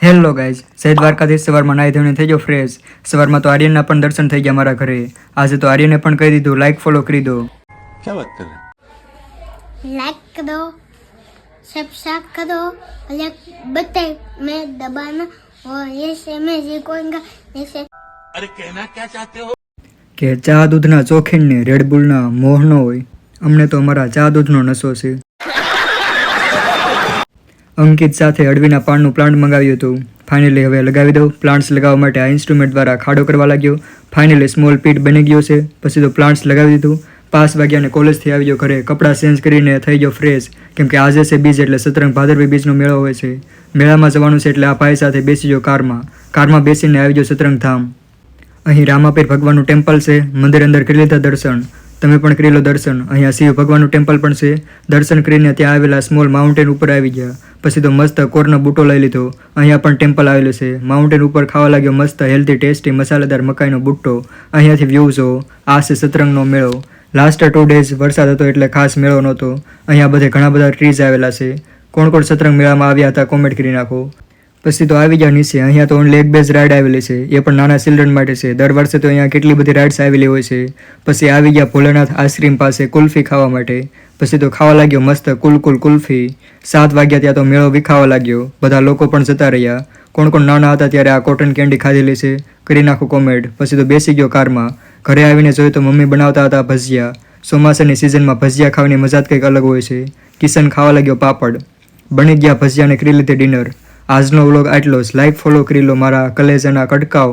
Hello guys, જય દ્વારકાધીશ. સવારમાં નાહી ધોઈને થઈ ગયો ફ્રેશ. સવારમાં તો આર્યનના પણ દર્શન થઈ ગયા મારા ઘરે. આજે તો આર્યને પણ કહી દીધું લાઈક ફોલો કરી દો. क्या बात कर रहे हैं? लाइक कर दो, सब्सक्राइब कर दो और एक बटन में दबाना और ऐसे मैं सीखूंगा जैसे अरे कहना क्या चाहते हो? કે ચા દૂધના ચોખીનને રેડબુલના મોહ ન હોય. અમને તો અમારા ચા દૂધનો નશો છે. અંકિત સાથે અળવીના પાનનું પ્લાન્ટ મંગાવ્યું હતું. ફાઇનલી હવે લગાવી દઉં. પ્લાન્ટ્સ લગાવવા માટે આ ઇન્સ્ટ્રુમેન્ટ દ્વારા ખાડો કરવા લાગ્યો. ફાઇનલી સ્મોલ પીટ બની ગયો છે. પછી તો પ્લાન્ટ્સ લગાવી દીધું. 5 વાગ્યાને કોલેજથી આવી ગયો ઘરે. કપડાં ચેન્જ કરીને થઈ ગયો ફ્રેશ. કેમ કે આજે છે બીજ એટલે સતરંગ ભાદરવી બીજનો મેળો હોય છે. મેળામાં જવાનું છે એટલે આ ભાઈ સાથે બેસી ગયો કારમાં બેસીને આવી ગયો સતરંગ ધામ. અહીં રામાપીર ભગવાનનું ટેમ્પલ છે. મંદિર અંદર કરી લીધા દર્શન. તમે પણ કરી લો દર્શન. અહીંયા શિવ ભગવાનનું ટેમ્પલ પણ છે. દર્શન કરીને ત્યાં આવેલા સ્મોલ માઉન્ટેન ઉપર આવી ગયા. પછી તો મસ્ત કોરનો બૂટો લઈ લીધો. અહીંયા પણ ટેમ્પલ આવેલું છે. માઉન્ટેન ઉપર ખાવા લાગ્યો મસ્ત હેલ્ધી ટેસ્ટી મસાલેદાર મકાઈનો બૂટો. અહીંયાથી વ્યૂ જો. આ છે સતરંગનો મેળો. લાસ્ટ 2 ડેઝ વરસાદ હતો એટલે ખાસ મેળો નહોતો. અહીંયા બધે ઘણા બધા ટ્રીઝ આવેલા છે. કોણ કોણ સતરંગ મેળામાં આવ્યા હતા કોમેન્ટ કરી નાખો. પછી તો આવી ગયા નીચે. અહીંયા તો ઓનલી એક બેઝ રાઇડ આવેલી છે. એ પણ નાના ચિલ્ડ્રન માટે છે. દર વર્ષે તો અહીંયા કેટલી બધી રાઇડ્સ આવેલી હોય છે. પછી આવી ગયા ભોલેનાથ આઈસ્ક્રીમ પાસે કુલ્ફી ખાવા માટે. પછી તો ખાવા લાગ્યો મસ્ત કુલ્ફી. 7 વાગ્યા ત્યાં તો મેળો વિખાવા લાગ્યો. બધા લોકો પણ જતા રહ્યા. કોણ કોણ નાના હતા ત્યારે આ કોટન કેન્ડી ખાધેલી છે કરી નાખો કોમેન્ટ. પછી તો બેસી ગયો કારમાં. ઘરે આવીને જોયું તો મમ્મી બનાવતા હતા ભજીયા. ચોમાસાની સિઝનમાં ભજીયા ખાવાની મજા જ કંઈક અલગ હોય છે. કિશન ખાવા લાગ્યો પાપડ. બની ગયા ભજીયાને કરી લીધી ડિનર. આજનો વ્લોગ આટલો જ. લાઈક ફોલો કરી લો મારા કલેજાના કટકાવ.